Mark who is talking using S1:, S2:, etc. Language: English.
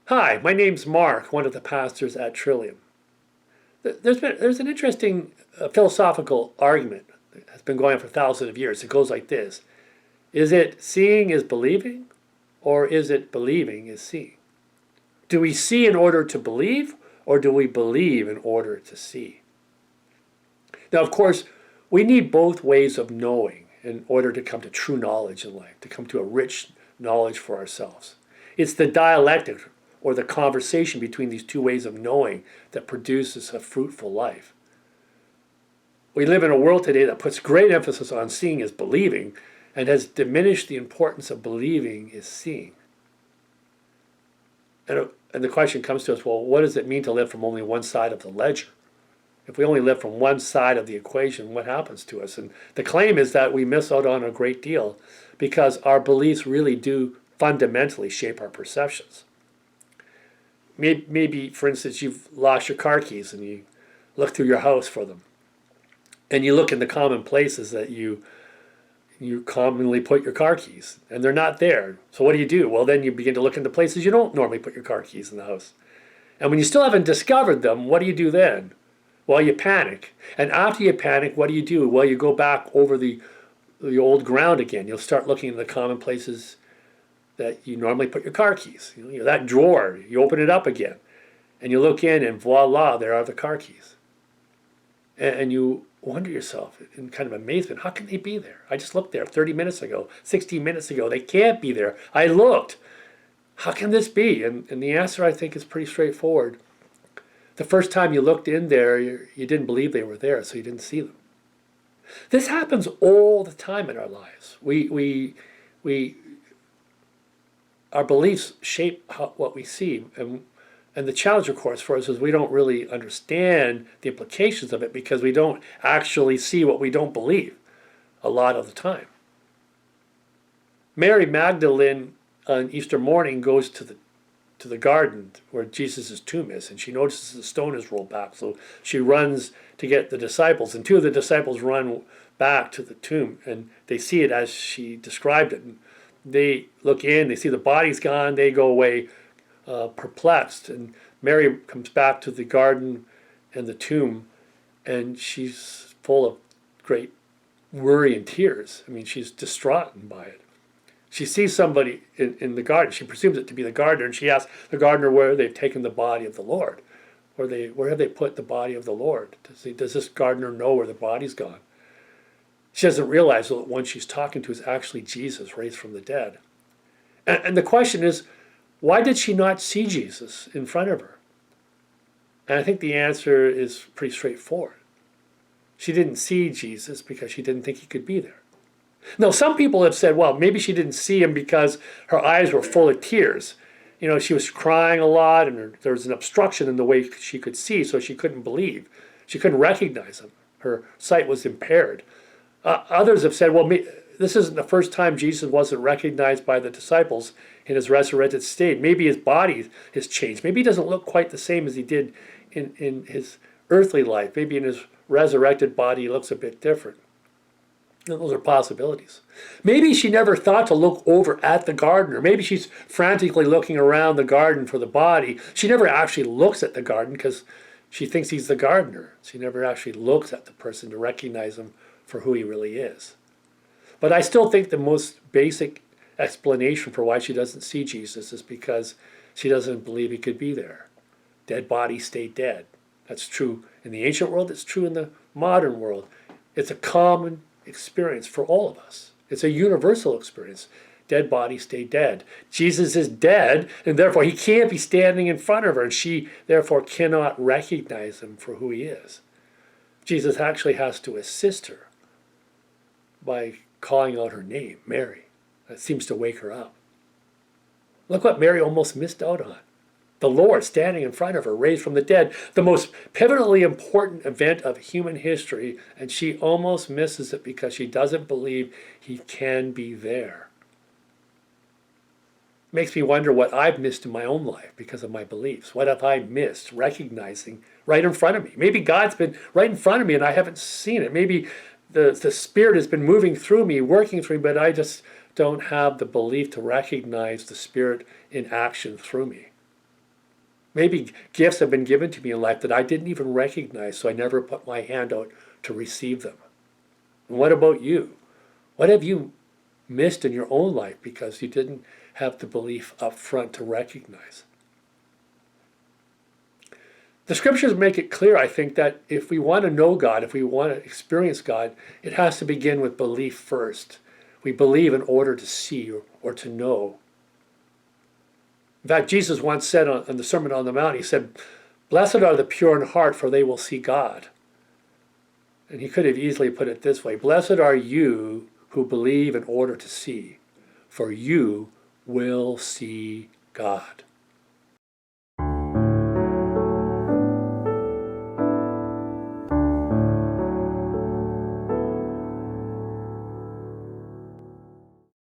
S1: Hi, my name's Mark, one of the pastors at Trillium. There's an interesting philosophical argument that has been going on for thousands of years. It goes like this. Is it seeing is believing, or is it believing is seeing? Do we see in order to believe, or do we believe in order to see? Now, of course, we need both ways of knowing in order to come to true knowledge in life, to come to a rich knowledge for ourselves. It's the dialectic or the conversation between these two ways of knowing that produces a fruitful life. We live in a world today that puts great emphasis on seeing as believing and has diminished the importance of believing as seeing. And the question comes to us, well, what does it mean to live from only one side of the ledger? If we only live from one side of the equation, what happens to us? And the claim is that we miss out on a great deal because our beliefs really do fundamentally shape our perceptions. Maybe, for instance, you've lost your car keys and you look through your house for them. And you look in the common places that you commonly put your car keys, and they're not there. So what do? Well, then you begin to look into places you don't normally put your car keys in the house. And when you still haven't discovered them, what do you do then? Well, you panic. And after you panic, what do? Well, you go back over the old ground again. You'll start looking in the common places that you normally put your car keys. That drawer, you open it up again. And you look in and voila, there are the car keys. And you wonder yourself in kind of amazement, how can they be there? I just looked there 30 minutes ago, 60 minutes ago. They can't be there. I looked. How can this be? And the answer, I think, is pretty straightforward. The first time you looked in there, you didn't believe they were there, so you didn't see them. This happens all the time in our lives. Our beliefs shape what we see. And the challenge, of course, for us is we don't really understand the implications of it because we don't actually see what we don't believe a lot of the time. Mary Magdalene on Easter morning goes to the garden where Jesus' tomb is, and she notices the stone is rolled back. So she runs to get the disciples, and two of the disciples run back to the tomb, and they see it as she described it. And they look in, they see the body's gone, they go away perplexed. And Mary comes back to the garden and the tomb, and she's full of great worry and tears. I mean, she's distraught by it. She sees somebody in the garden. She presumes it to be the gardener, and she asks the gardener where they've taken the body of the Lord. Where have they put the body of the Lord? Does this gardener know where the body's gone? She doesn't realize that the one she's talking to is actually Jesus raised from the dead. And the question is, why did she not see Jesus in front of her? And I think the answer is pretty straightforward. She didn't see Jesus because she didn't think he could be there. Now, some people have said, well, maybe she didn't see him because her eyes were full of tears. She was crying a lot, and there was an obstruction in the way she could see, so she couldn't believe. She couldn't recognize him. Her sight was impaired. Others have said, well, this isn't the first time Jesus wasn't recognized by the disciples in his resurrected state. Maybe his body has changed. Maybe he doesn't look quite the same as he did in his earthly life. Maybe in his resurrected body he looks a bit different. Those are possibilities. Maybe she never thought to look over at the gardener. Maybe she's frantically looking around the garden for the body. She never actually looks at the garden because she thinks he's the gardener. She never actually looks at the person to recognize him for who he really is. But I still think the most basic explanation for why she doesn't see Jesus is because she doesn't believe he could be there. Dead bodies stay dead. That's true in the ancient world. It's true in the modern world. It's a common experience for all of us. It's a universal experience. Dead bodies stay dead. Jesus is dead, and therefore he can't be standing in front of her, and she therefore cannot recognize him for who he is. Jesus actually has to assist her by calling out her name, Mary. That seems to wake her up. Look what Mary almost missed out on. The Lord standing in front of her, raised from the dead, the most pivotally important event of human history, and she almost misses it because she doesn't believe he can be there. Makes me wonder what I've missed in my own life because of my beliefs. What have I missed recognizing right in front of me? Maybe God's been right in front of me and I haven't seen it. Maybe the Spirit has been moving through me, working through me, but I just don't have the belief to recognize the Spirit in action through me. Maybe gifts have been given to me in life that I didn't even recognize, so I never put my hand out to receive them. And what about you? What have you missed in your own life because you didn't have the belief up front to recognize? The scriptures make it clear, I think, that if we want to know God, if we want to experience God, it has to begin with belief first. We believe in order to see or to know. In fact, Jesus once said on the Sermon on the Mount, he said, "Blessed are the pure in heart, for they will see God." And he could have easily put it this way: "Blessed are you who believe in order to see, for you will see God."